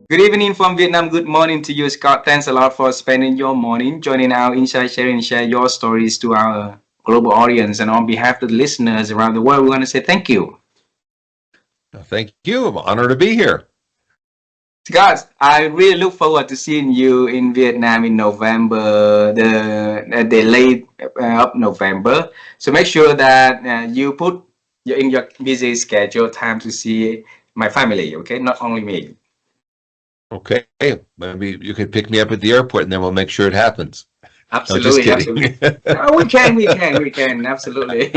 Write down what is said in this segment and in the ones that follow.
Good evening from Vietnam. Good morning to you, Scott. Thanks a lot for spending your morning joining our Inside Sharing and share your stories to our global audience. And on behalf of the listeners around the world, we want to say thank you. Thank you. I'm honored to be here. Scott, I really look forward to seeing you in Vietnam in November, the late of November. So make sure that you put in your busy schedule time to see my family, okay? Not only me. Okay, maybe you could pick me up at the airport and then we'll make sure it happens. No, just Absolutely, kidding. absolutely. No, we can, absolutely.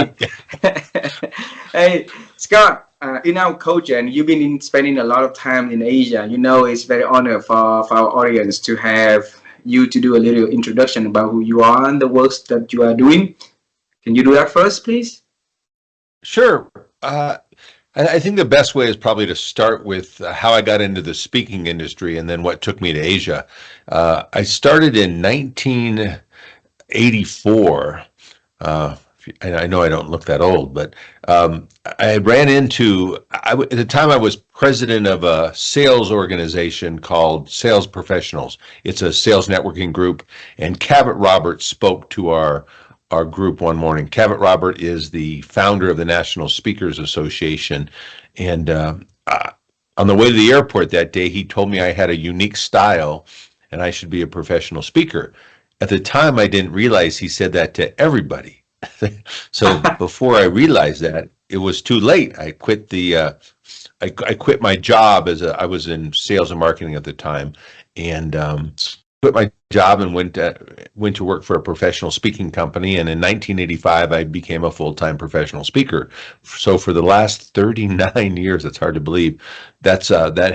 Hey, Scott, in our culture, and you've been spending a lot of time in Asia. You know, it's very honor for our audience to have you to do a little introduction about who you are and the works that you are doing. Can you do that first, please? Sure. I think the best way is probably to start with how I got into the speaking industry and then what took me to Asia. I started in 1984. And I know I don't look that old, but I ran into, at the time I was president of a sales organization called Sales Professionals. It's a sales networking group, and Cabot Roberts spoke to our group one morning. Cabot Robert is the founder of the National Speakers Association, and on the way to the airport that day, he told me I had a unique style and I should be a professional speaker. At the time, I didn't realize he said that to everybody. So before I realized that, it was too late. I quit my job I was in sales and marketing at the time, and quit my job and went to work for a professional speaking company. And in 1985, I became a full-time professional speaker. So for the last 39 years, it's hard to believe, that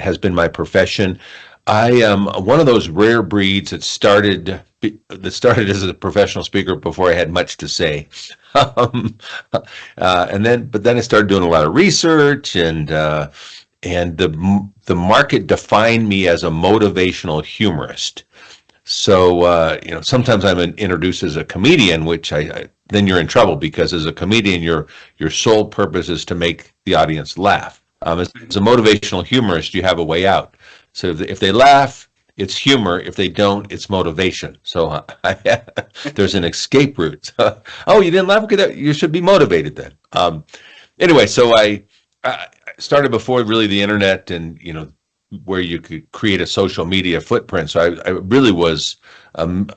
has been my profession. I am one of those rare breeds that started as a professional speaker before I had much to say. Um, but then I started doing a lot of research, and the market defined me as a motivational humorist. So sometimes I'm introduced as a comedian, which then you're in trouble, because as a comedian, your sole purpose is to make the audience laugh. As a motivational humorist, you have a way out. So if they laugh, it's humor. If they don't, it's motivation. So there's an escape route. Oh, you didn't laugh? Okay, you should be motivated then. Anyway, so I started before really the internet, and where you could create a social media footprint. So I really was kind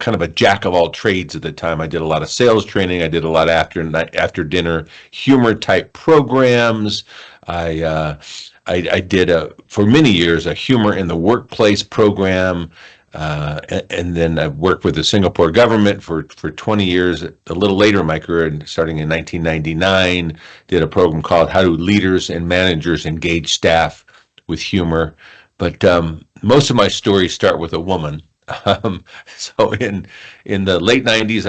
of a jack of all trades at the time. I did a lot of sales training. I did a lot of after dinner humor type programs. I did for many years a humor in the workplace program. And then I worked with the Singapore government for 20 years. A little later in my career, and starting in 1999, did a program called How Do Leaders and Managers Engage Staff with Humor. But most of my stories start with a woman. So in the late 90s,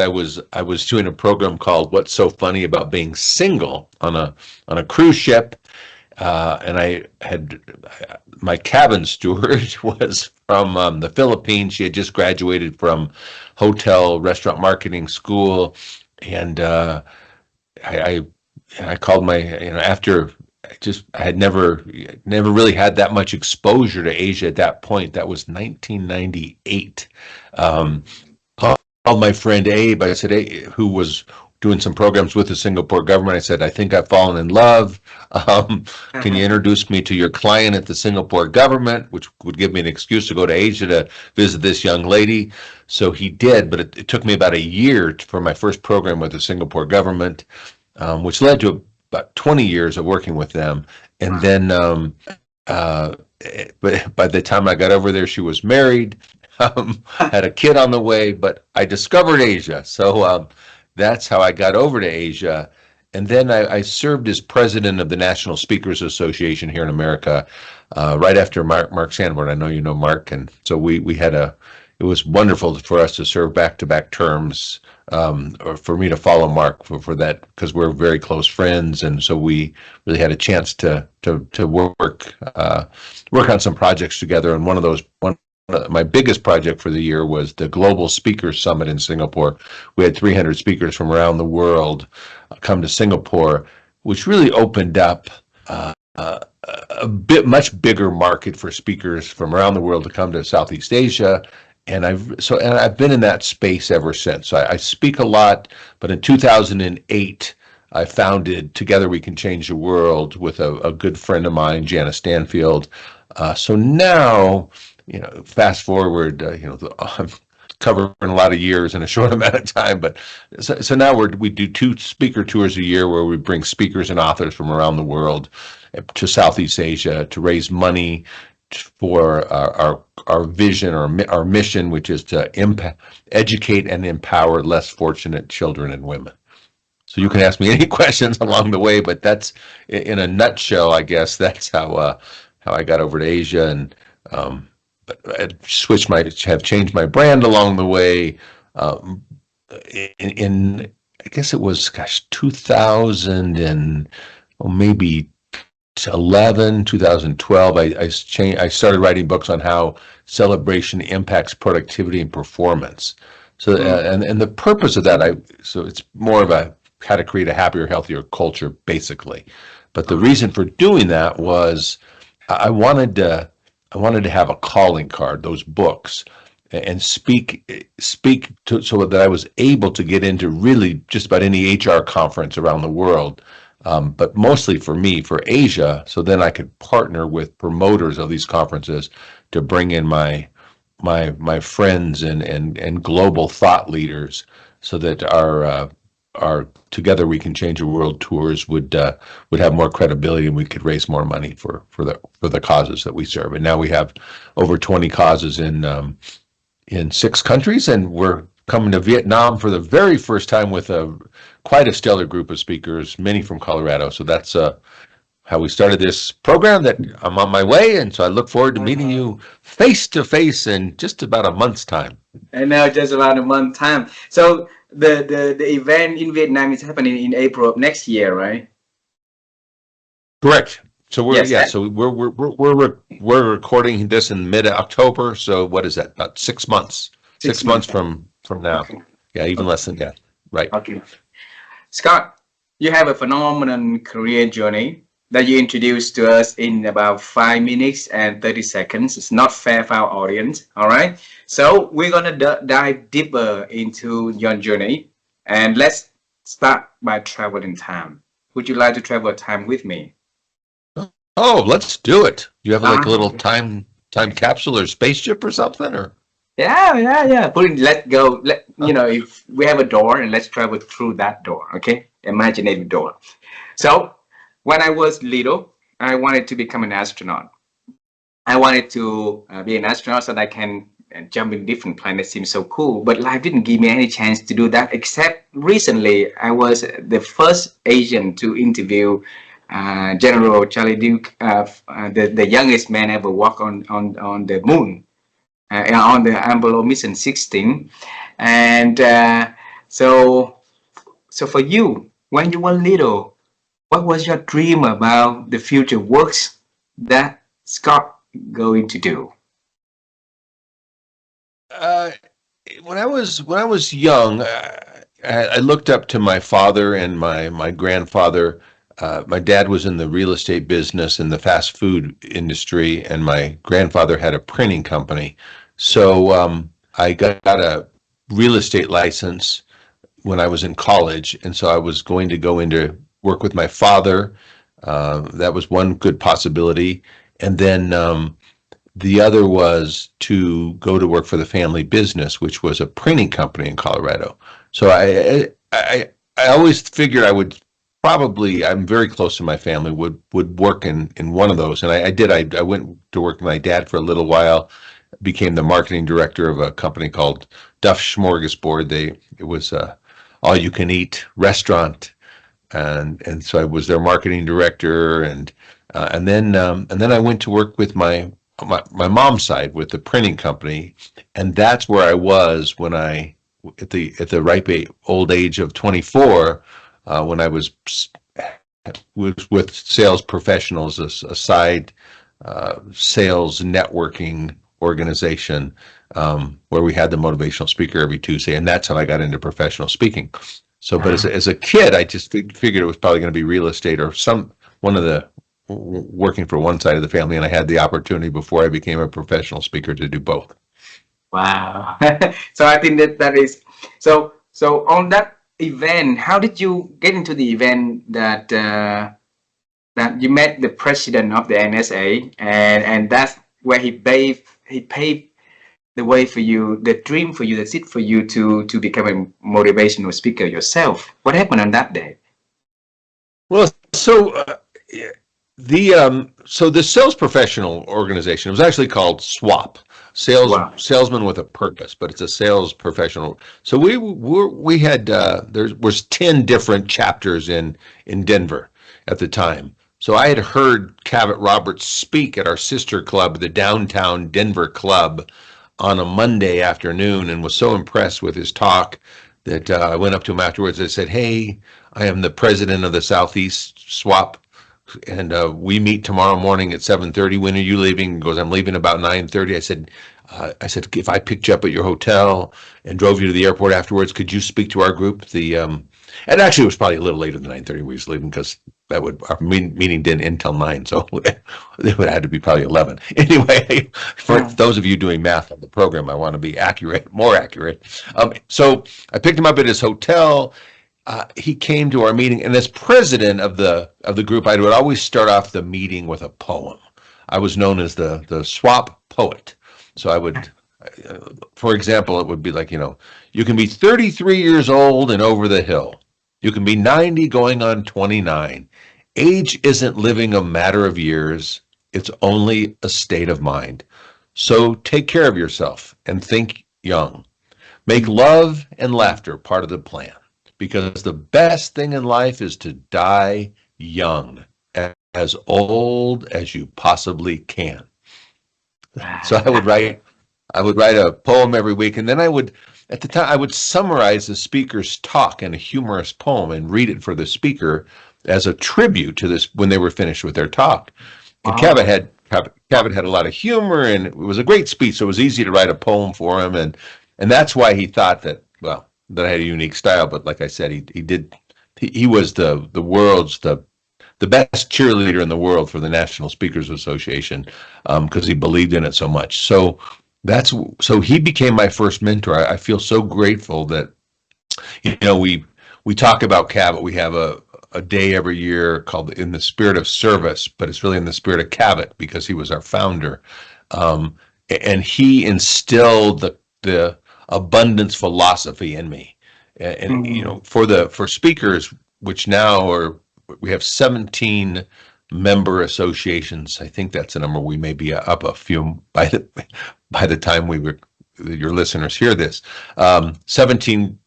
I was doing a program called What's So Funny About Being Single on a cruise ship. And I had my cabin steward was from the Philippines. She had just graduated from hotel restaurant marketing school, and I I called my after I had never really had that much exposure to Asia at that point. That was 1998. Um, called my friend Abe. I said, hey, who was doing some programs with the Singapore government. I said, I think I've fallen in love. Can you introduce me to your client at the Singapore government, which would give me an excuse to go to Asia to visit this young lady. So he did, but it took me about a year for my first program with the Singapore government, which led to about 20 years of working with them. And then, but by the time I got over there, she was married, had a kid on the way, but I discovered Asia. So that's how I got over to Asia. And then I served as president of the National Speakers Association here in America, right after Mark Sanborn. I know you know Mark, and so we had it was wonderful for us to serve back-to-back terms, or for me to follow Mark for that, because we're very close friends, and so we really had a chance to work on some projects together. And one my biggest project for the year was the Global Speakers Summit in Singapore. We had 300 speakers from around the world come to Singapore, which really opened up a bit much bigger market for speakers from around the world to come to Southeast Asia. And I've been in that space ever since. I speak a lot, but in 2008, I founded Together We Can Change the World with a good friend of mine, Janice Stanfield. So now, fast forward, I'm covering a lot of years in a short amount of time. But so now we do 2 speaker tours a year where we bring speakers and authors from around the world to Southeast Asia to raise money for our vision or our mission, which is to educate and empower less fortunate children and women. So you can ask me any questions along the way, but that's in a nutshell, I guess. That's how I got over to Asia, and but I have changed my brand along the way. In I guess it was 2000 and maybe 2012, I started writing books on how celebration impacts productivity and performance. So and the purpose of that, so it's more of how to create a happier, healthier culture, basically. But the reason for doing that was I wanted to have a calling card, those books, and speak so that I was able to get into really just about any HR conference around the world. But mostly for me, for Asia, so then I could partner with promoters of these conferences to bring in my friends and global thought leaders, so that our Together We Can Change the World tours would have more credibility, and we could raise more money for the causes that we serve. And now we have over 20 causes in 6 countries, and we're coming to Vietnam for the very first time with quite a stellar group of speakers, many from Colorado. So that's how we started this program, that I'm on my way. And so I look forward to meeting you face to face in just about a month's time. And now just about a month's time. So the event in Vietnam is happening in April of next year, right? Correct. So Yes. so we're recording this in mid-October. So what is that? About 6 months. 6 months from now. Okay. Yeah, even less than that. Right. Okay. Scott, you have a phenomenal career journey that you introduced to us in about 5 minutes and 30 seconds. It's not fair for our audience. All right. So we're going to dive deeper into your journey, and let's start by traveling time. Would you like to travel time with me? Oh, let's do it. You have like a little time capsule or spaceship or something, or? Yeah. Let's go. If we have a door, and let's travel through that door. Okay, imaginary door. So when I was little, I wanted to become an astronaut. I wanted to be an astronaut so that I can jump in different planets. Seems so cool, but life didn't give me any chance to do that. Except recently, I was the first Asian to interview General Charlie Duke, the youngest man ever walk on the moon. On the Apollo mission 16, and so for you, when you were little, what was your dream about the future works that Scott going to do? When I was young, I looked up to my father and my grandfather. My dad was in the real estate business in the fast food industry, and my grandfather had a printing company. So I got a real estate license when I was in college, and so I was going to go into work with my father. That was one good possibility, and then the other was to go to work for the family business, which was a printing company in Colorado. So I always figured I would probably, I'm very close to my family, would work in one of those, and I did. I went to work with my dad for a little while, became the marketing director of a company called Duff Smorgasbord. It was a all-you-can-eat restaurant, and so I was their marketing director, and then I went to work with my mom's side with the printing company, and that's where I was when I at the ripe old age of 24, when I was with sales professionals, a side sales networking organization, where we had the motivational speaker every Tuesday, and that's how I got into professional speaking. So, but as a kid, I just figured it was probably going to be real estate or one of the working for one side of the family, and I had the opportunity before I became a professional speaker to do both. Wow. So I think that is so on that event, how did you get into the event that you met the president of the NSA, and that's where he paved the way for you, the dream for you, the seed for you to become a motivational speaker yourself. What happened on that day? Well, so the sales professional organization, it was actually called SWAP, Wow. salesman with a purpose, but it's a sales professional. So we had there was 10 different chapters in Denver at the time. So I had heard Cabot Roberts speak at our sister club, the Downtown Denver Club, on a Monday afternoon, and was so impressed with his talk that I went up to him afterwards. I said, "Hey, I am the president of the Southeast SWAP, and we meet tomorrow morning at 7:30. When are you leaving?" He goes, "I'm leaving about 9:30." I said, "If I picked you up at your hotel and drove you to the airport afterwards, could you speak to our group?" And actually, it was probably a little later than 9:30 we was leaving, because our meeting didn't end until 9, so it would have had to be probably 11. Anyway, for those of you doing math on the program, I want to be accurate, more accurate. So I picked him up at his hotel. He came to our meeting, and as president of the group, I would always start off the meeting with a poem. I was known as the SWAP poet. So I would, for example, it would be like, you can be 33 years old and over the hill. You can be 90 going on 29. Age isn't living a matter of years. It's only a state of mind. So take care of yourself and think young. Make love and laughter part of the plan, because the best thing in life is to die young, as old as you possibly can. So I would write a poem every week, and then at the time, I would summarize the speaker's talk in a humorous poem and read it for the speaker as a tribute to this when they were finished with their talk. And Cabot had a lot of humor, and it was a great speech, so it was easy to write a poem for him, and that's why he thought that I had a unique style. But like I said, he was the world's the best cheerleader in the world for the National Speakers Association, because he believed in it so much. So he became my first mentor. I feel so grateful that we talk about Cabot. We have a day every year called In the Spirit of Service, but it's really in the spirit of Cabot, because he was our founder, and he instilled the abundance philosophy in me. And for speakers, which now we have 17 member associations. I think that's a number. We may be up a few by the time your listeners hear this. 17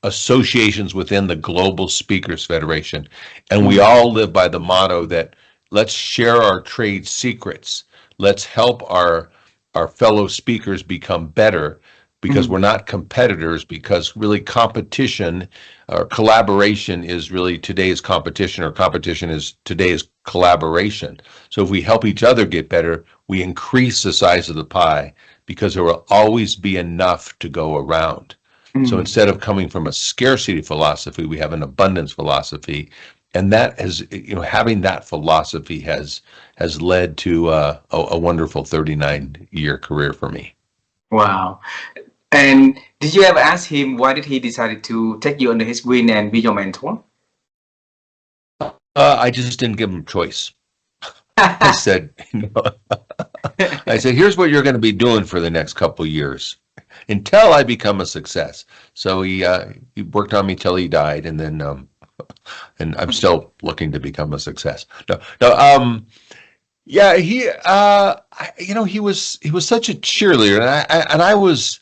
associations within the Global Speakers Federation, and we all live by the motto that let's share our trade secrets. Let's help our fellow speakers become better, because we're not competitors, because really competition or collaboration is really today's competition, or competition is today's collaboration. So if we help each other get better, we increase the size of the pie, because there will always be enough to go around. So instead of coming from a scarcity philosophy, we have an abundance philosophy, and that has, having that philosophy has led to a wonderful 39-year career for me. Wow. And did you ever ask him why did he decided to take you under his wing and be your mentor? I just didn't give him choice. I said, here's what you're going to be doing for the next couple of years until I become a success. So he worked on me till he died, and then and I'm still looking to become a success. Yeah, he was such a cheerleader, and I was,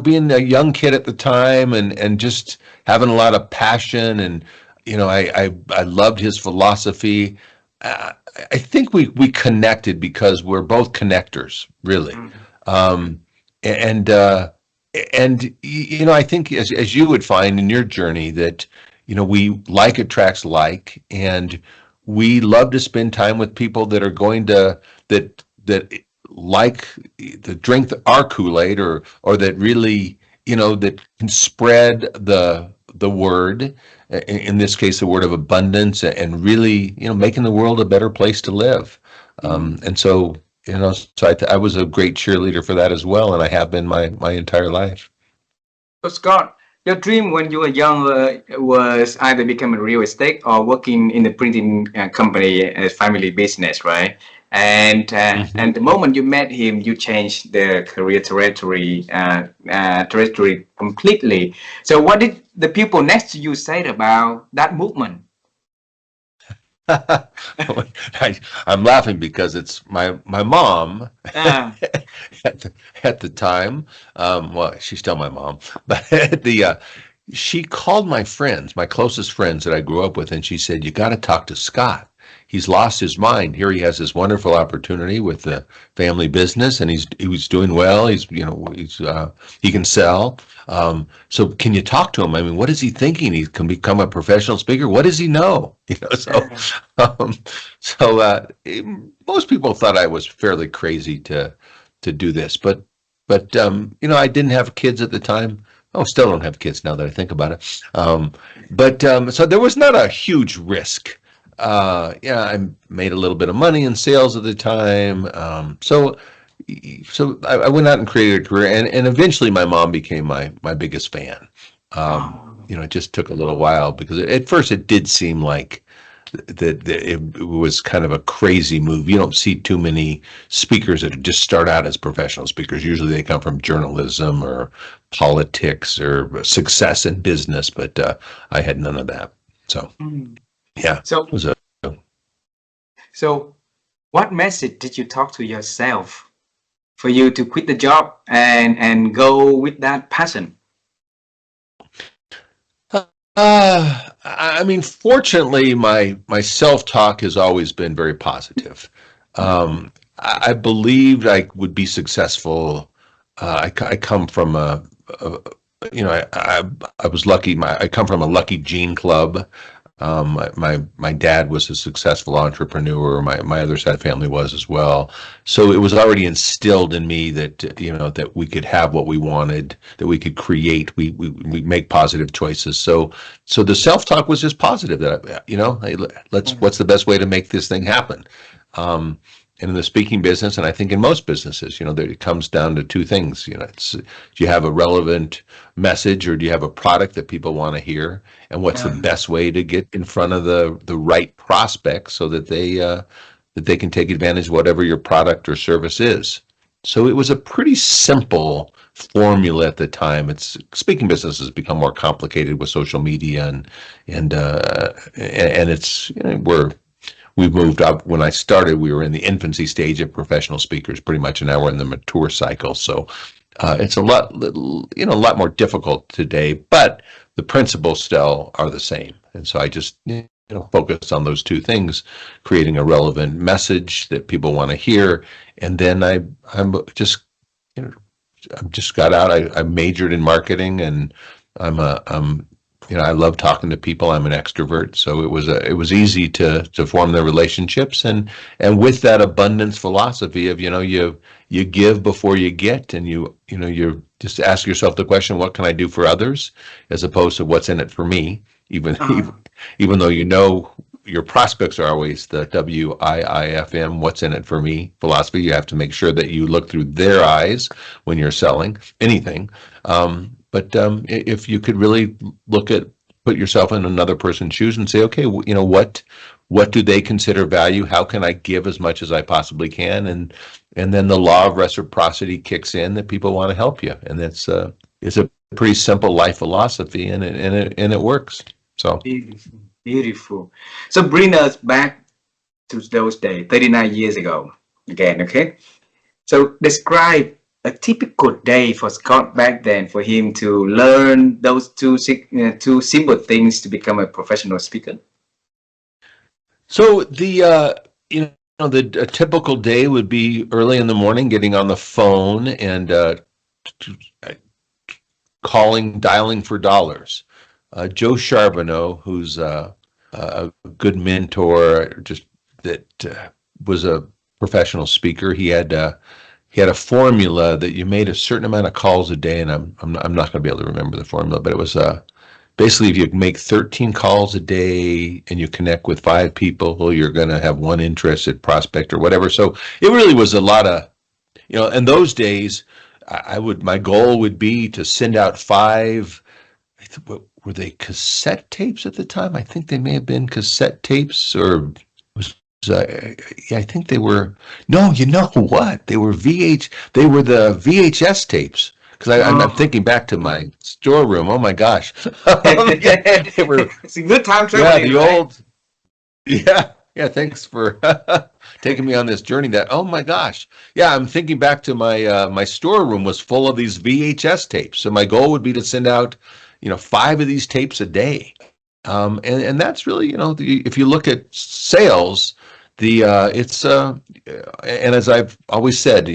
being a young kid at the time, and just having a lot of passion, and I loved his philosophy. I think we connected because we're both connectors, really. And I think as you would find in your journey that we like attracts like, and we love to spend time with people that are going to that like to drink our Kool-Aid, or that really that can spread the word, in this case, the word of abundance, and really, making the world a better place to live. And so, I was a great cheerleader for that as well, and I have been my entire life. So Scott, your dream when you were younger was either become a real estate or working in the printing company as family business, right? And the moment you met him, you changed the career trajectory completely. So what did the people next to you say about that movement? I'm laughing because it's my mom Ah, at the time. Well, she's still my mom, but she called my friends, my closest friends that I grew up with, and she said, "You got to talk to Scott. He's lost his mind. Here he has this wonderful opportunity with the family business, and he's doing well. He can sell. So can you talk to him? I mean, what is he thinking? He can become a professional speaker. What does he know? Um, most people thought I was fairly crazy to do this, but I didn't have kids at the time. Oh, still don't have kids now that I think about it. So there was not a huge risk. Yeah, I made a little bit of money in sales at the time. So I went out and created a career, and eventually my mom became my biggest fan. It just took a little while because at first it did seem like that it was kind of a crazy move. You don't see too many speakers that just start out as professional speakers. Usually they come from journalism or politics or success in business, but I had none of that. So yeah, so it was a so what message did you talk to yourself for you to quit the job and go with that passion? I mean, fortunately, my self-talk has always been very positive. I believed I would be successful. I come from I was lucky. I come from a lucky gene club. My dad was a successful entrepreneur. My other side of the family was as well. So it was already instilled in me that that we could have what we wanted, that we could create. We make positive choices. So the self-talk was just positive. That hey, what's the best way to make this thing happen? And in the speaking business, and I think in most businesses, it comes down to two things. It's, do you have a relevant message, or do you have a product that people want to hear? And what's the best way to get in front of the right prospects so that they can take advantage of whatever your product or service is? So it was a pretty simple formula at the time. Speaking business has become more complicated with social media and it's we've moved up. When I started, we were in the infancy stage of professional speakers, pretty much, and now we're in the mature cycle. So it's a lot more difficult today, but the principles still are the same. And so I just focused on those two things: creating a relevant message that people want to hear, and then I'm just got out. I majored in marketing, and I love talking to people. I'm an extrovert, so it was easy to form the relationships, and with that abundance philosophy of you give before you get, and you just ask yourself the question, what can I do for others, as opposed to what's in it for me. Even though your prospects are always the WIIFM, what's in it for me philosophy. You have to make sure that you look through their eyes when you're selling anything. But if you could really put yourself in another person's shoes and say, okay, what do they consider value? How can I give as much as I possibly can? And then the law of reciprocity kicks in, that people want to help you, and it's a pretty simple life philosophy, and it works. So Beautiful, beautiful. So bring us back to those days, 39 years ago again, okay? So describe a typical day for Scott back then, for him to learn those two simple things to become a professional speaker. So a typical day would be early in the morning, getting on the phone and dialing for dollars. Joe Charbonneau, who's a good mentor, just that was a professional speaker. He had a formula that you made a certain amount of calls a day, and I'm not going to be able to remember the formula, but it was basically if you make 13 calls a day and you connect with 5 people, you're going to have one interested prospect or whatever. So it really was a lot of, in those days, my goal would be to send out 5, were they cassette tapes at the time? I think they may have been cassette tapes, or yeah, I think they were. No, you know what? They were They were the VHS tapes. Because I'm Oh. thinking back to my storeroom. Oh my gosh, yeah, they were. It's a good time Yeah, traveling, the right? old. Yeah, yeah. Thanks for taking me on this journey. Oh my gosh, yeah. I'm thinking back to my storeroom was full of these VHS tapes. So my goal would be to send out, 5 of these tapes a day. And that's really, if you look at sales, it's and as I've always said,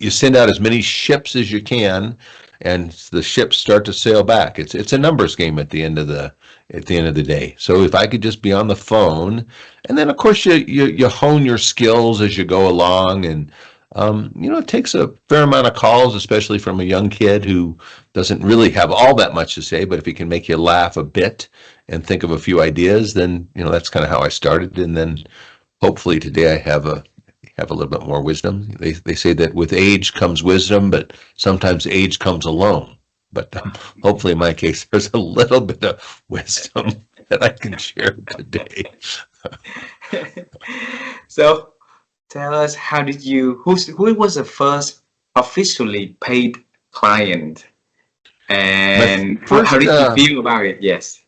you send out as many ships as you can, and the ships start to sail back. It's a numbers game at the end of the day. So if I could just be on the phone, and then of course you hone your skills as you go along, and it takes a fair amount of calls, especially from a young kid who doesn't really have all that much to say, but if he can make you laugh a bit and think of a few ideas, then that's kind of how I started, and then hopefully today I have a little bit more wisdom. They say that with age comes wisdom, but sometimes age comes alone. But hopefully, in my case, there's a little bit of wisdom that I can share today. So tell us, who was the first officially paid client, My and how first, did you feel about it? Yes.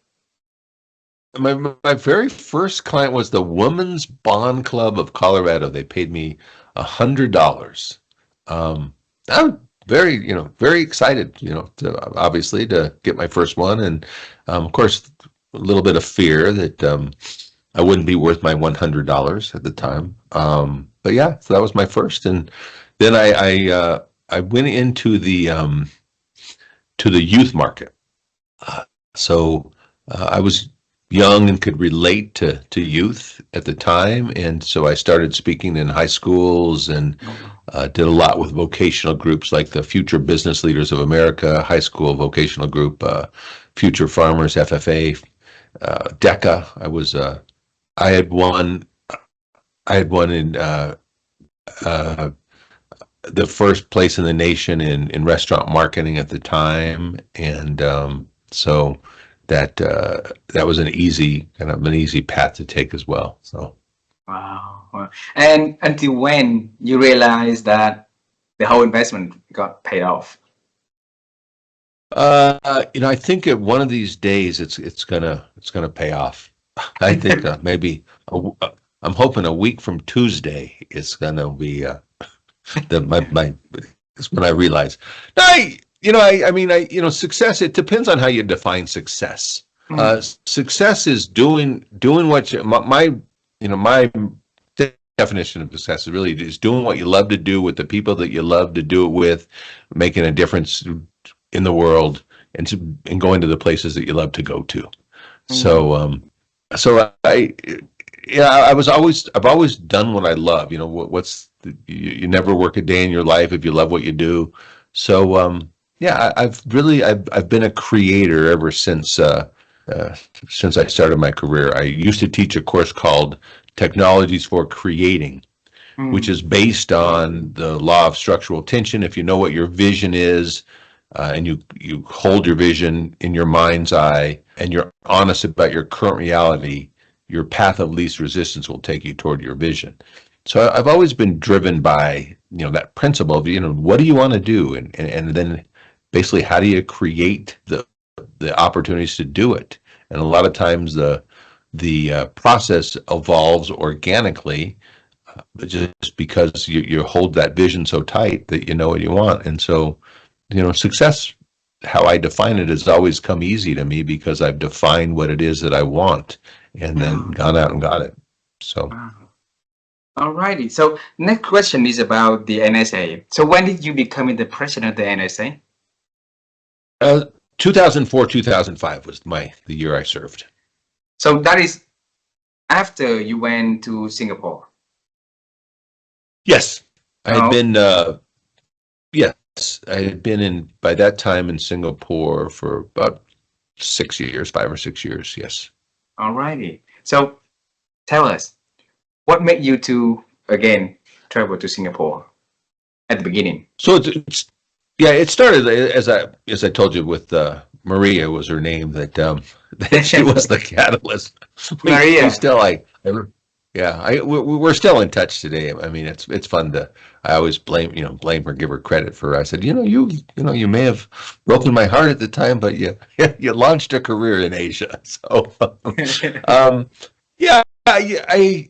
my very first client was the Women's Bond Club of Colorado. They paid me $100. I was very excited, obviously to get my first one, and of course, a little bit of fear that I wouldn't be worth my $100 at the time. But yeah, so that was my first, and then I went into the youth market. So I was young and could relate to youth at the time, and so I started speaking in high schools and did a lot with vocational groups like the Future Business Leaders of America high school vocational group, Future Farmers FFA, DECA. I had won in uh, the first place in the nation in restaurant marketing at the time, and so that was an easy path to take as well. So Wow. Wow. And until when you realized that the whole investment got paid off? I think at one of these days it's gonna pay off. I think maybe I'm hoping a week from Tuesday it's gonna be my is when I realize. No, success. It depends on how you define success. Mm. Success is doing what my definition of success is really is doing what you love to do with the people that you love to do it with, making a difference in the world, and going to the places that you love to go to. Mm. So I've always done what I love. You never work a day in your life if you love what you do. So yeah, I've been a creator ever since I started my career. I used to teach a course called Technologies for Creating, which Mm. is based on the law of structural tension. If you know what your vision is, and you hold your vision in your mind's eye, and you're honest about your current reality, your path of least resistance will take you toward your vision. So I've always been driven by that principle of what do you want to do, and then basically how do you create the opportunities to do it. And a lot of times the process evolves organically, just because you hold that vision so tight that you know what you want. And so success, how I define it, has always come easy to me because I've defined what it is that I want and then Oh, gone out and got it. So wow. Alrighty. So next question is about the NSA. So when did you become the president of the NSA? uh, 2004, 2005 was the year I served. So that is after you went to Singapore. Yes, I had Oh, been. Yes, I had been by that time in Singapore for about 6 years, 5 or 6 years. Yes. All righty. So tell us, what made you to again travel to Singapore at the beginning? So yeah, it started as I told you with Maria was her name that she was the catalyst. We Maria. still yeah, we're still in touch today. I mean, it's fun to. I always blame her, give her credit for. I said, you may have broken my heart at the time, but you launched a career in Asia. So, yeah, I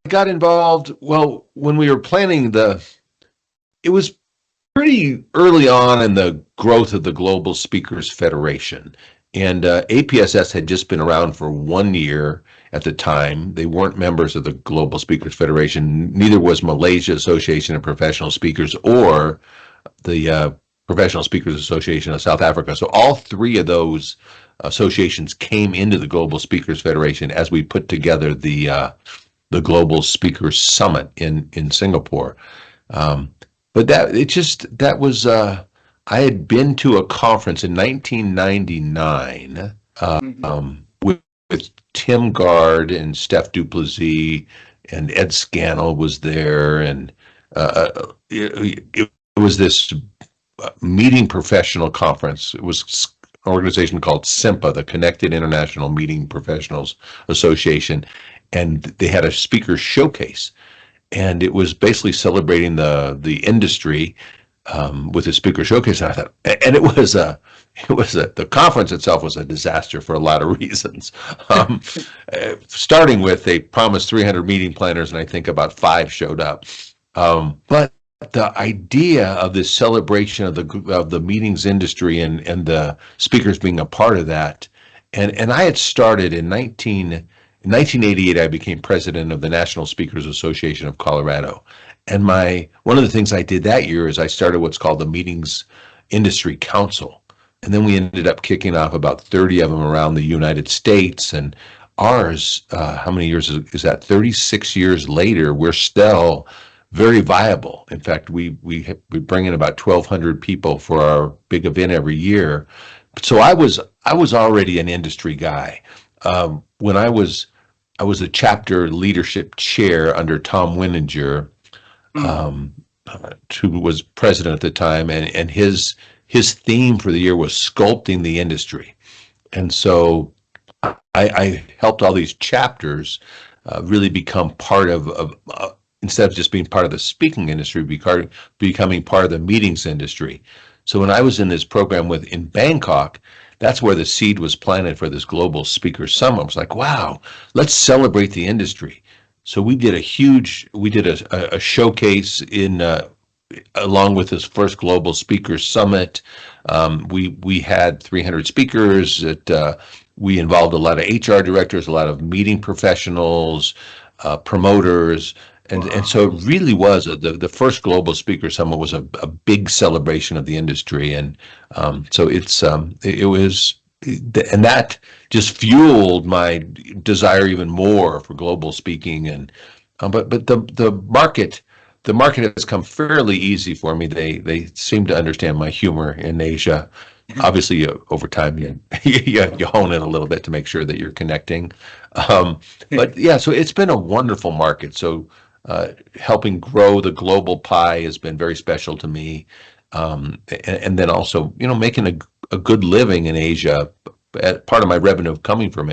got involved. Well, when we were planning it was pretty early on in the growth of the Global Speakers Federation. And APSS had just been around for 1 year at the time. They weren't members of the Global Speakers Federation. Neither was Malaysia Association of Professional Speakers or the Professional Speakers Association of South Africa. So all three of those associations came into the Global Speakers Federation as we put together the Global Speakers Summit in Singapore. But that was I had been to a conference in 1999 with Tim Gard and Steph Duplessis and Ed Scannell was there, and it was this meeting professional conference. It was an organization called SIMPA, the Connected International Meeting Professionals Association, and they had a speaker showcase. And it was basically celebrating the industry with a speaker showcase. And I thought, and the conference itself was a disaster for a lot of reasons. Starting with, they promised 300 meeting planners, and I think about 5 showed up. But the idea of this celebration of the meetings industry and the speakers being a part of that, and I had started in 1988, I became president of the National Speakers Association of Colorado. And one of the things I did that year is I started what's called the Meetings Industry Council. And then we ended up kicking off about 30 of them around the United States. And ours, how many years is that? 36 years later, we're still very viable. In fact, we bring in about 1,200 people for our big event every year. So I was already an industry guy. When I was a chapter leadership chair under Tom Winninger, who was president at the time, and his theme for the year was sculpting the industry. And so I helped all these chapters really become part of instead of just being part of the speaking industry, becoming part of the meetings industry. So when I was in this program in Bangkok, that's where the seed was planted for this Global Speaker Summit. I was like, wow, let's celebrate the industry. So we did a showcase along with this first Global Speaker Summit. We had 300 speakers. We involved a lot of HR directors, a lot of meeting professionals, promoters. And so it really was the first Global Speaker Summit was a big celebration of the industry, and so it was, and that just fueled my desire even more for global speaking. And but the market has come fairly easy for me. They seem to understand my humor in Asia. Obviously, over time, you hone in a little bit to make sure that you're connecting. But yeah, so it's been a wonderful market. So helping grow the global pie has been very special to me. And then also, making a good living in Asia. Part of my revenue coming from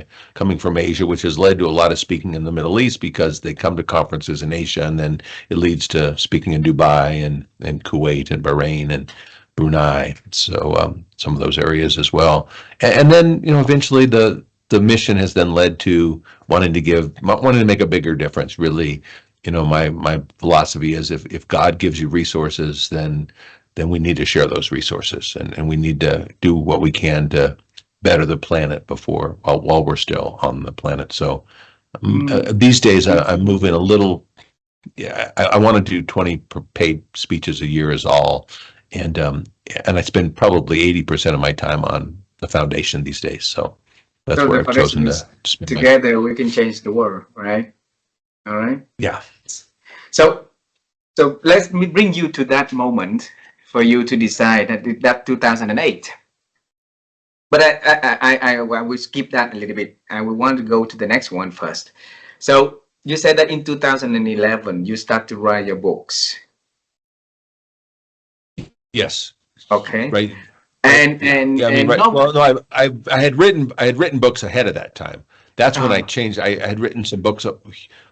Asia, which has led to a lot of speaking in the Middle East, because they come to conferences in Asia, and then it leads to speaking in Dubai and Kuwait and Bahrain and Brunei. So some of those areas as well. And then, eventually the mission has then led to wanting to make a bigger difference. Really, my philosophy is if God gives you resources, then we need to share those resources, and we need to do what we can to better the planet while we're still on the planet. So these days I'm moving a little. Yeah, I want to do 20 paid speeches a year is all, and I spend probably 80% of my time on the foundation these days. So that's where I've chosen to spend. Together we can change the world, right? All right. Yeah. So let me bring you to that moment for you to decide that 2008. But I will skip that a little bit. I will want to go to the next one first. So you said that in 2011 you start to write your books. Yes. Okay. Right. Right. And Yeah. Yeah. I mean, and right. no. Well, no, I had written books ahead of that time. That's when I Oh, changed. I had written some books.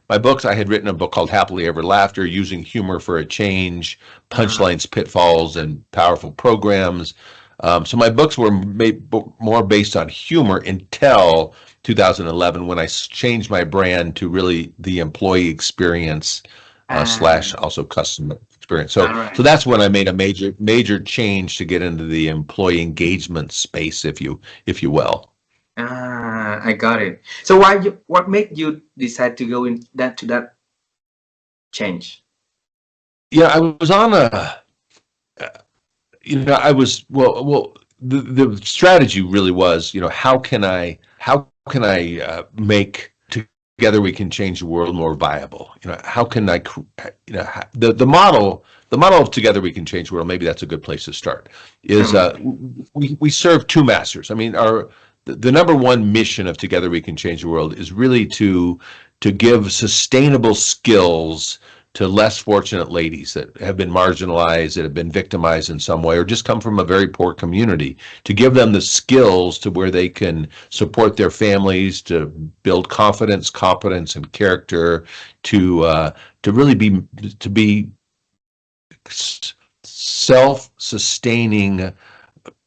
My books, I had written a book called Happily Ever Laughter, Using Humor for a Change, uh, Punchlines, Pitfalls, and Powerful Programs. So my books were more based on humor until 2011 when I changed my brand to really the employee experience slash uh, also customer experience. all So right. that's when I made a major change to get into the employee engagement space, if you will. Ah, I got it. So why you what made you decide to go in that to that change? Yeah, I was on a I was the strategy really was, how can I make together we can change the world more viable? How can I, the model of together we can change the world, maybe that's a good place to start, is we serve two masters. I mean, the number one mission of Together We Can Change the World is really to give sustainable skills to less fortunate ladies that have been marginalized, that have been victimized in some way, or just come from a very poor community, to give them the skills to where they can support their families, to build confidence, competence, and character, to really be self-sustaining,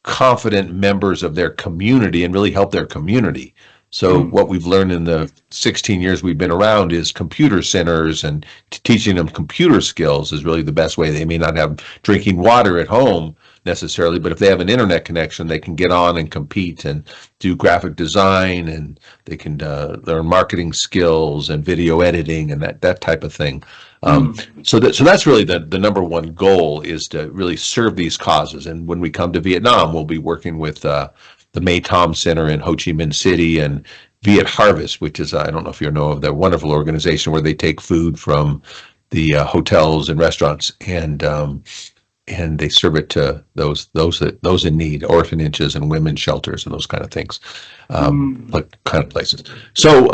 confident members of their community and really help their community. So Mm, what we've learned in the 16 years we've been around is computer centers, and teaching them computer skills is really the best way. They may not have drinking water at home necessarily, but if they have an internet connection, they can get on and compete and do graphic design, and they can learn marketing skills and video editing and that type of thing. Um, mm, so that's really the number one goal, is to really serve these causes. And when we come to Vietnam, we'll be working with the May Tom Center in Ho Chi Minh City, and Viet Harvest, which is, I don't know if you know of that wonderful organization where they take food from the hotels and restaurants, and they serve it to those in need, orphanages and women's shelters and those kind of things, mm, like kind of places. So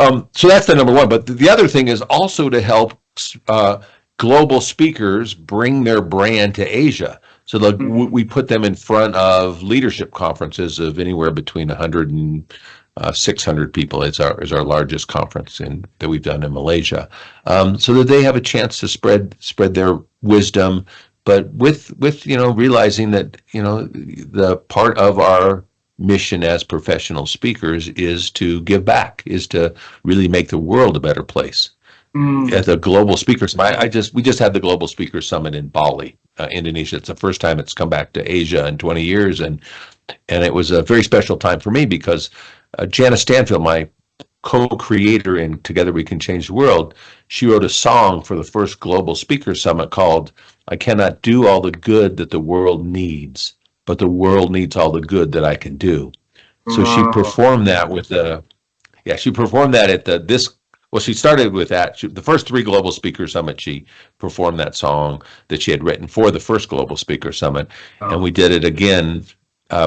that's the number one. But the other thing is also to help uh, global speakers bring their brand to Asia. So we mm, put them in front of leadership conferences of anywhere between 100 and 600 people. Is our largest conference that we've done in Malaysia, so that they have a chance to spread their wisdom, but with realizing that the part of our mission as professional speakers is to give back, is to really make the world a better place. At mm. the Global Speakers Summit, we just had the Global Speakers Summit in Bali, Indonesia. It's the first time it's come back to Asia in 20 years, and it was a very special time for me because Janice Stanfield, my co-creator in Together We Can Change the World, she wrote a song for the first Global Speaker Summit called "I Cannot Do All the Good That the World Needs, but the World Needs All the Good That I Can Do." So she Wow. performed that she performed that at she started with that. The first three Global Speaker Summit, she performed that song that she had written for the first Global Speaker Summit, and we Oh, did it again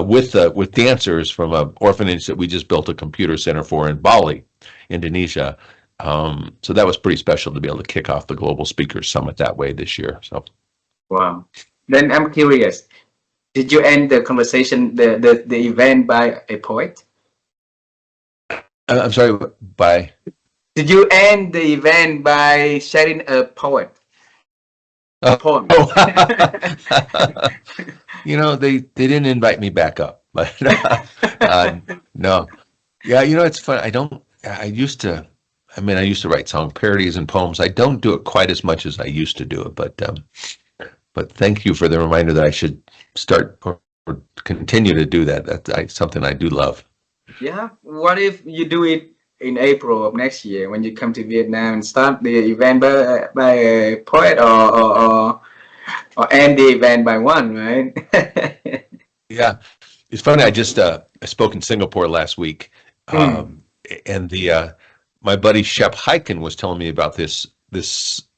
with dancers from an orphanage that we just built a computer center for in Bali, Indonesia. So that was pretty special to be able to kick off the Global Speakers Summit that way this year. So wow. Then I'm curious. Did you end the conversation, the event by a poet? I'm sorry, by Did you end the event by sharing a poet, a oh, poem? they didn't invite me back up, but no. Yeah, it's fun. I used to, I used to write song parodies and poems. I don't do it quite as much as I used to do it, but thank you for the reminder that I should start or continue to do that. That's something I do love. Yeah. What if you do it in April of next year when you come to Vietnam and start the event by a poet, or end the event by one, right? Yeah, it's funny. I spoke in Singapore last week, Mm. and the my buddy Shep Hyken was telling me about this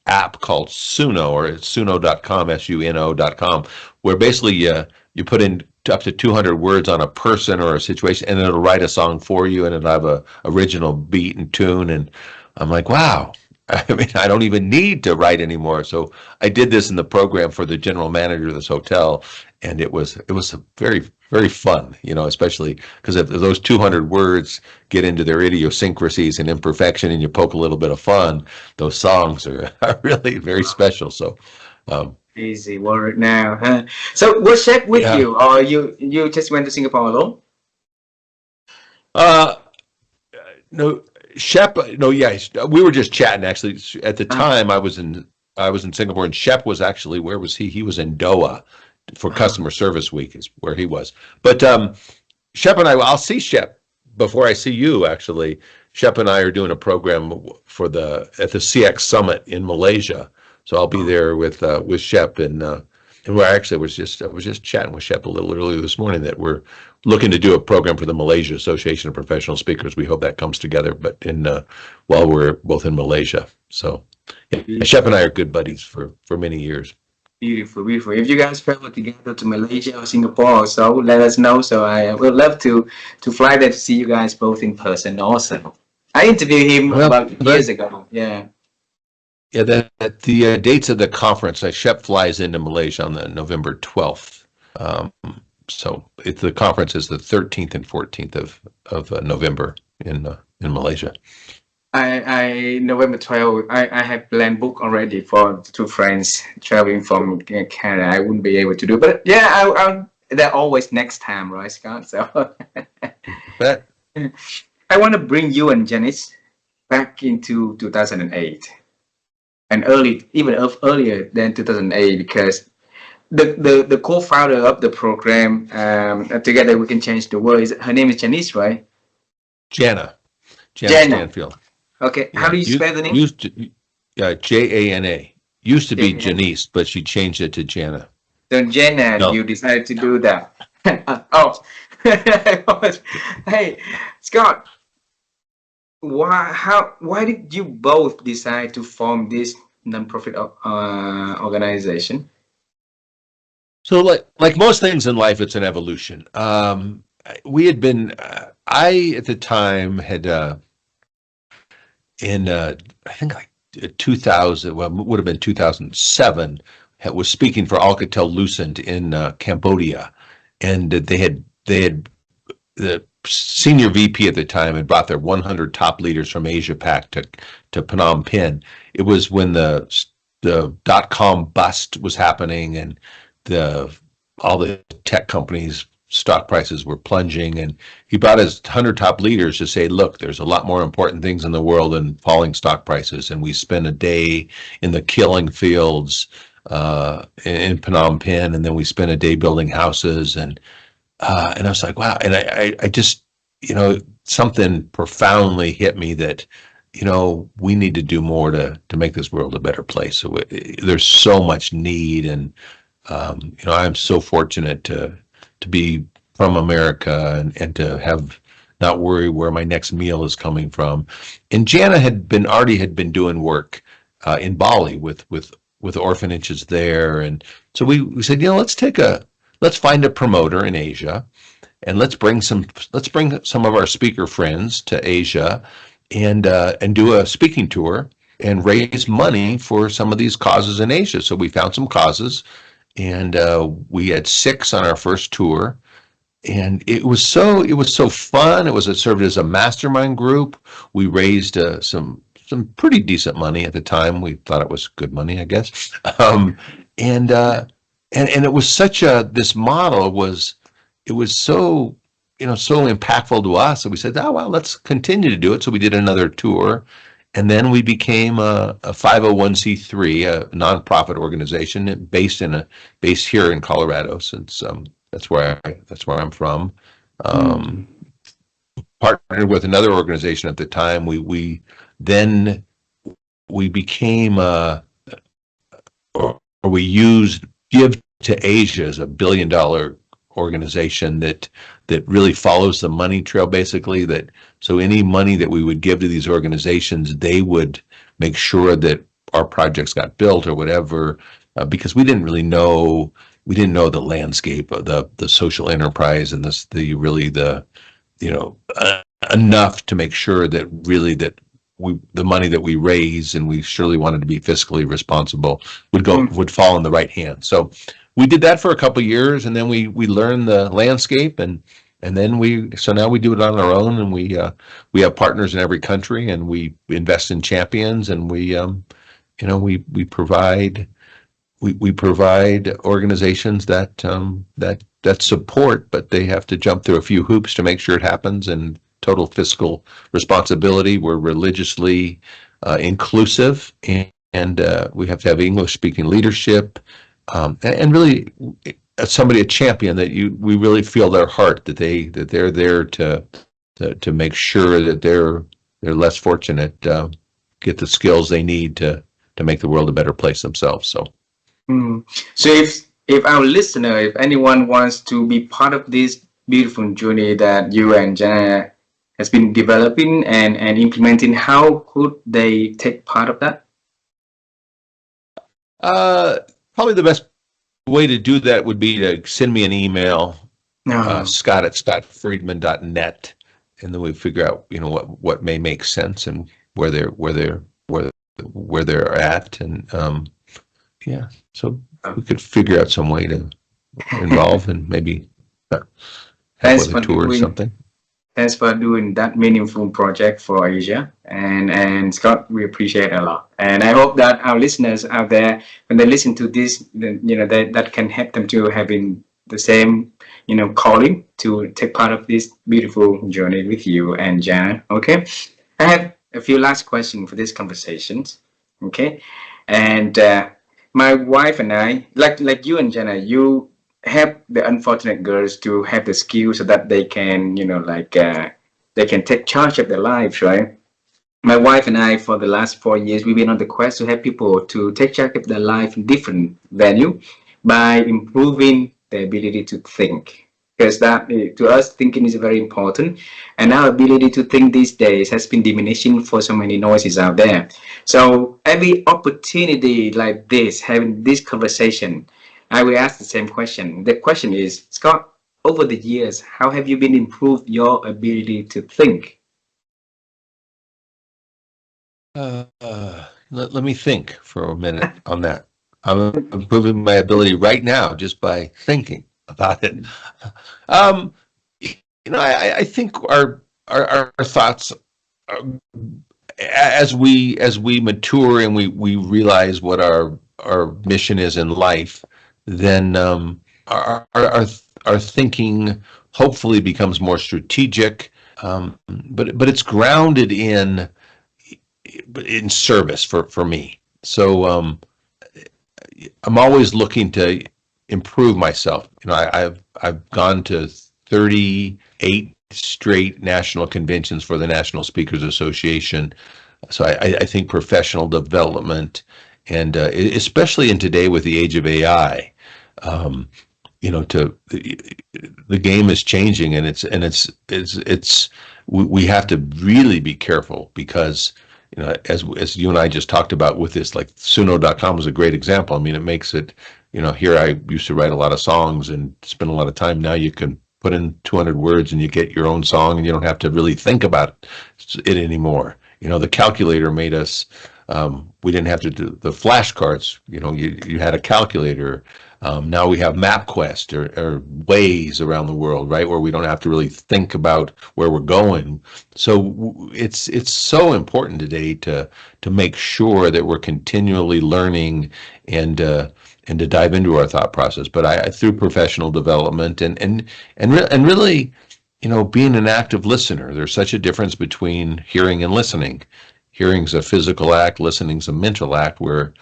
app called Suno, or it's suno.com, suno.com, where basically you put in up to 200 words on a person or a situation, and it'll write a song for you, and it'll have a original beat and tune. And I'm like, wow. I mean, I don't even need to write anymore. So I did this in the program for the general manager of this hotel, and it was very, very fun, especially because if those 200 words get into their idiosyncrasies and imperfection, and you poke a little bit of fun, those songs are really very special. So Easy word now, huh? So was Shep with yeah. you, or you just went to Singapore alone? Uh, no, Shep. No, yeah, we were just chatting. Actually, at the time, I was in Singapore, and Shep was actually, where was he? He was in Doha for Customer Service Week, is where he was. But Shep and I'll see Shep before I see you. Actually, Shep and I are doing a program at the CX Summit in Malaysia. So I'll be there with Shep, and I was just chatting with Shep a little earlier this morning that we're looking to do a program for the Malaysia Association of Professional Speakers. We hope that comes together, but while we're both in Malaysia. So yeah, Shep and I are good buddies for many years. Beautiful, beautiful. If you guys travel together to Malaysia or Singapore, so let us know. So I would love to fly there to see you guys both in person. Also, I interviewed him Well, about years ago. Yeah. Yeah, the dates of the conference, Shep flies into Malaysia on the November 12th. So the conference is the 13th and 14th of November in Malaysia. I November 12th. I have planned book already for two friends traveling from Canada. I wouldn't be able to do, but yeah, they're always next time, right, Scott? So But I want to bring you and Janice back into 2008 and earlier than 2008, because the co-founder of the program, Together We Can Change the World, her name is Janice, right? Jana Jana. Stanfield. Okay, Yeah, how do you spell the name? Jana. Used to be Jana. Janice, but she changed it to Jana. So Jana, No. you decided to do that. Oh, hey, Scott, why did you both decide to form this nonprofit organization? So like most things in life, it's an evolution. We had been, I at the time had I think like 2000, well, it would have been 2007, was speaking for Alcatel-Lucent in Cambodia, and they had the senior VP at the time had brought their 100 top leaders from Asia Pac to Phnom Penh. It was when the dot-com bust was happening, and all the tech companies' stock prices were plunging, and he brought his 100 top leaders to say, look, there's a lot more important things in the world than falling stock prices, and we spend a day in the killing fields in Phnom Penh, and then we spend a day building houses, and I was like, wow. And I just, something profoundly hit me that, we need to do more to make this world a better place. So there's so much need. And, I'm so fortunate to be from America and to have not worry where my next meal is coming from. And Jana had been doing work in Bali with orphanages there. And so we said, let's find a promoter in Asia, and let's bring some of our speaker friends to Asia, and do a speaking tour and raise money for some of these causes in Asia. So we found some causes, and we had 6 on our first tour, and it was so fun. It served as a mastermind group. We raised some pretty decent money at the time. We thought it was good money, I guess. And it was this model was so so impactful to us that we said, oh well, let's continue to do it. So we did another tour, and then we became a 501c3, a nonprofit organization based here in Colorado, since that's where I'm from. Partnered with another organization at the time. We became or we used Give to Asia as a $1 billion organization that really follows the money trail, basically. So any money that we would give to these organizations, they would make sure that our projects got built or whatever, because we didn't really know we didn't know the landscape of the social enterprise and the enough to make sure that really that the money that we raise, and we surely wanted to be fiscally responsible, would fall in the right hands. So we did that for a couple of years, and then we learned the landscape, and then now we do it on our own, and we have partners in every country, and we invest in champions, and we provide organizations that support, but they have to jump through a few hoops to make sure it happens, and total fiscal responsibility. We're religiously inclusive, and we have to have English-speaking leadership, and really a champion that we really feel their heart, that they're there to make sure that they're less fortunate get the skills they need to make the world a better place themselves. So, so if our listener, if anyone wants to be part of this beautiful journey that you and Jenna has been developing and implementing, how could they take part of that? Probably the best way to do that would be to send me an email, Scott at scottfriedman.net, and then we figure out what may make sense and where they're at, and so we could figure out some way to involve and maybe help with a tour or something. Thanks for doing that meaningful project for Asia, and Scott, we appreciate it a lot. And I hope that our listeners out there, when they listen to this, that can help them to having the same, calling to take part of this beautiful journey with you and Jan. Okay, I have a few last questions for this conversation. Okay, and my wife and I, like you and Jenna, you help the unfortunate girls to have the skills so that they can, they can take charge of their lives, right? My wife and I, for the last 4 years, we've been on the quest to help people to take charge of their life in different venue by improving their ability to think. Because that, to us, thinking is very important, and our ability to think these days has been diminishing for so many noises out there. So every opportunity like this, having this conversation, I will ask the same question. The question is, Scott, over the years, how have you been improved your ability to think? Let me think for a minute on that. I'm improving my ability right now just by thinking about it. I think our thoughts, as we mature and we realize what our mission is in life, then our thinking hopefully becomes more strategic, but it's grounded in service for me. So I'm always looking to improve myself. I've gone to 38 straight national conventions for the National Speakers Association. So I think professional development, and especially in today with the age of AI, the game is changing, and we have to really be careful, because as you and I just talked about with this, like Suno.com is a great example. I mean, it makes it, here I used to write a lot of songs and spend a lot of time. Now you can put in 200 words and you get your own song, and you don't have to really think about it anymore. The calculator made us, we didn't have to do the flashcards. You had a calculator. Now we have MapQuest or Waze around the world, right, where we don't have to really think about where we're going. So it's so important today to make sure that we're continually learning and to dive into our thought process. But through professional development and really, being an active listener. There's such a difference between hearing and listening. Hearing's a physical act, listening's a mental act, where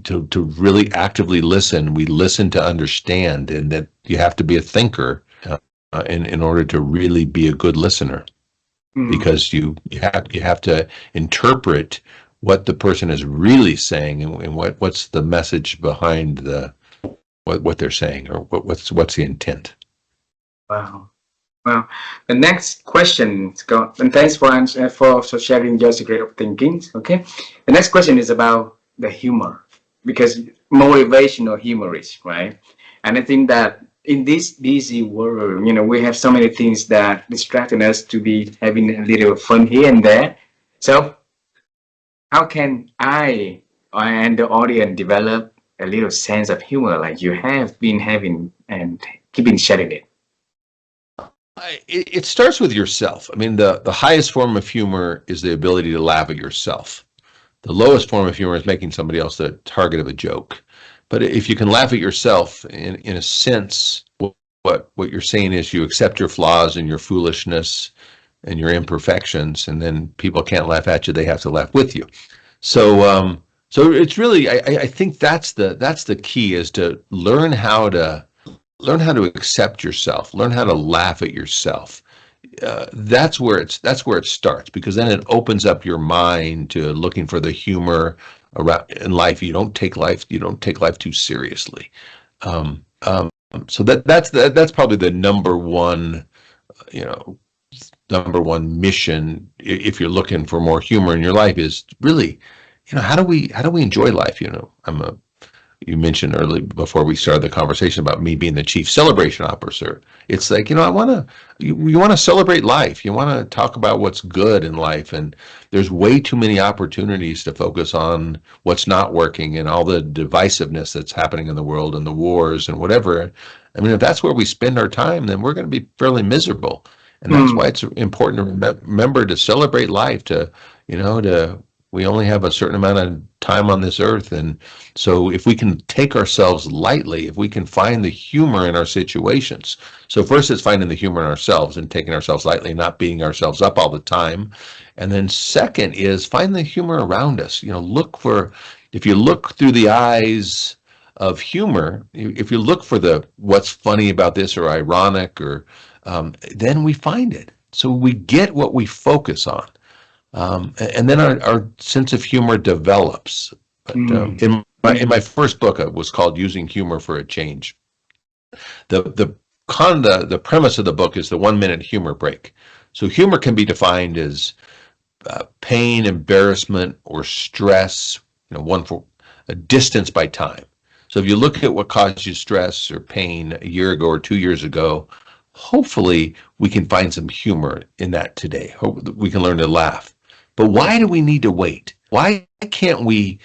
to really actively listen, we listen to understand, and that you have to be a thinker in order to really be a good listener, because you have to interpret what the person is really saying, and what's the message behind what they're saying, or what's the intent. Wow. Well, the next question, Scott, and thanks for sharing your secret of thinking. Okay, the next question is about the humor. because motivational humorist, right? And I think that in this busy world, we have so many things that distracting us to be having a little fun here and there. So how can I and the audience develop a little sense of humor like you have been having and keeping sharing it? It starts with yourself. I mean, the highest form of humor is the ability to laugh at yourself. The lowest form of humor is making somebody else the target of a joke. But if you can laugh at yourself, in a sense, what you're saying is you accept your flaws and your foolishness and your imperfections, and then people can't laugh at you; they have to laugh with you. So it's really, I think that's the key, is to learn how to accept yourself, learn how to laugh at yourself. That's where it starts, because then it opens up your mind to looking for the humor around in life. You don't take life too seriously. Um, um, so that's probably the you know, number one mission, if you're looking for more humor in your life, is really, how do we enjoy life? You mentioned early, before we started the conversation, about me being the chief celebration officer. It's like, you want to celebrate life. You want to talk about what's good in life. And there's way too many opportunities to focus on what's not working and all the divisiveness that's happening in the world and the wars and whatever. I mean, if that's where we spend our time, then we're going to be fairly miserable. And that's why it's important to remember to celebrate life, we only have a certain amount of time on this earth. And so if we can take ourselves lightly, if we can find the humor in our situations. So first, it's finding the humor in ourselves and taking ourselves lightly, not beating ourselves up all the time. And then second is find the humor around us. If you look through the eyes of humor, if you look for what's funny about this or ironic, or then we find it. So we get what we focus on. And then our sense of humor develops. But in my first book, it was called "Using Humor for a Change." The premise of the book is the 1 minute humor break. So humor can be defined as pain, embarrassment, or stress. One for a distance by time. So if you look at what caused you stress or pain a year ago or 2 years ago, hopefully we can find some humor in that today. Hope we can learn to laugh. But why do we need to wait? Why can't we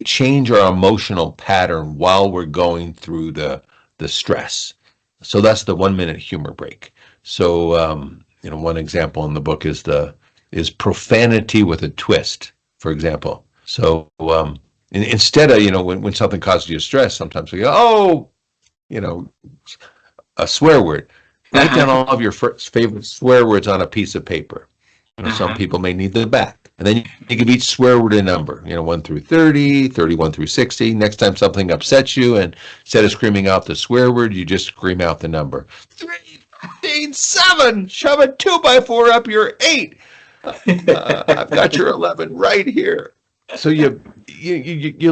change our emotional pattern while we're going through the stress? So that's the 1 minute humor break. So one example in the book is profanity with a twist, for example. So instead of when something causes you stress, sometimes we go, oh, a swear word. Write down all of your favorite swear words on a piece of paper. Some people may need the back. And then you give each swear word a number, 1 through 30, 31 through 60. Next time something upsets you, and instead of screaming out the swear word, you just scream out the number. 3, 15, 7, shove a 2x4 up your 8. I've got your 11 right here. So you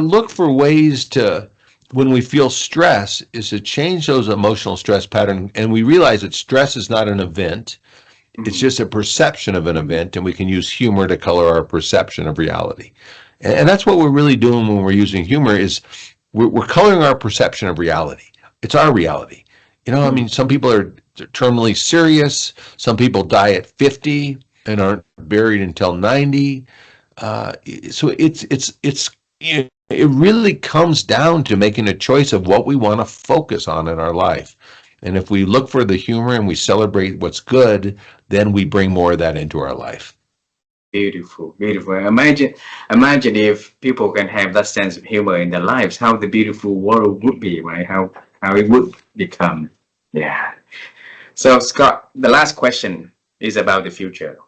look for ways to, when we feel stress, is to change those emotional stress patterns. And we realize that stress is not an event. It's just a perception of an event, and we can use humor to color our perception of reality. And that's what we're really doing when we're using humor, is we're coloring our perception of reality. It's our reality. I mean, some people are terminally serious. Some people die at 50 and aren't buried until 90. So it really comes down to making a choice of what we want to focus on in our life. And if we look for the humor and we celebrate what's good, then we bring more of that into our life. Beautiful, beautiful. Imagine if people can have that sense of humor in their lives, how the beautiful world would be, right? How it would become. Yeah. So Scott, the last question is about the future.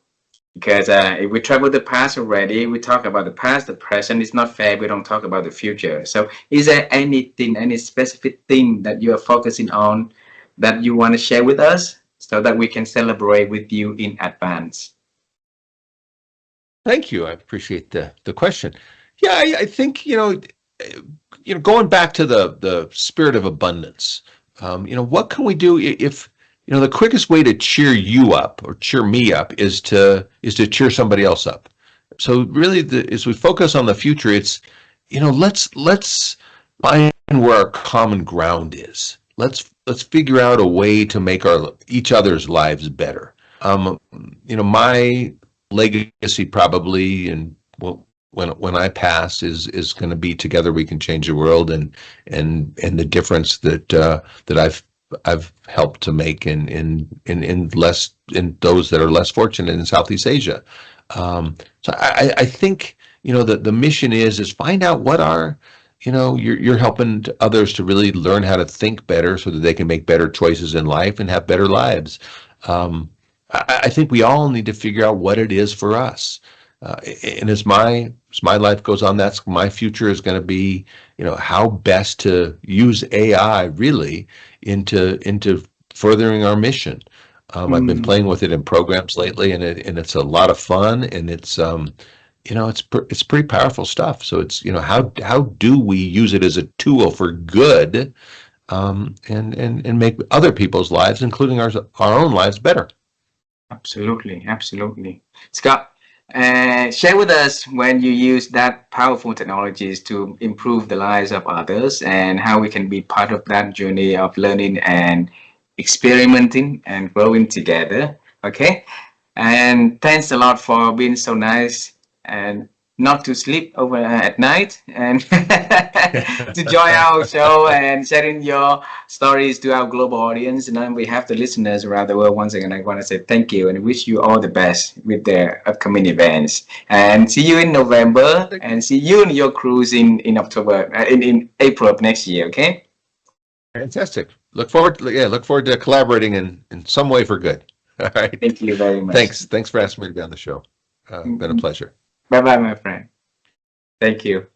Because if we travel the past already, we talk about the past, the present. It's not fair we don't talk about the future. So is there anything, any specific thing that you are focusing on that you want to share with us so that we can celebrate with you in advance? Thank you. I appreciate the question. Yeah, I think, going back to the spirit of abundance, what can we do if, the quickest way to cheer you up or cheer me up is to cheer somebody else up. So really, as we focus on the future, let's find where our common ground is. Let's figure out a way to make each other's lives better. My legacy probably, and when I pass, is going to be together we can change the world, and the difference that I've helped to make in those that are less fortunate in Southeast Asia. So I think the mission is find out what you're helping others to really learn how to think better so that they can make better choices in life and have better lives. I think we all need to figure out what it is for us. And as my life goes on, that's my future is going to be, how best to use AI really into furthering our mission. I've been playing with it in programs lately, and it's a lot of fun, and it's it's pretty powerful stuff. So it's how do we use it as a tool for good, and make other people's lives, including our own lives, better. Absolutely, absolutely. Scott, share with us when you use that powerful technologies to improve the lives of others and how we can be part of that journey of learning and experimenting and growing together. Okay. And thanks a lot for being so nice and not to sleep over at night and to join our show and sharing your stories to our global audience. And on behalf of the listeners around the world, once again, I want to say thank you and wish you all the best with their upcoming events. And see you in November and see you in your cruise in October, in April of next year. Okay. Fantastic. Look forward to collaborating in some way for good. All right. Thank you very much. Thanks for asking me to be on the show. Been a pleasure. Bye bye, my friend. Thank you.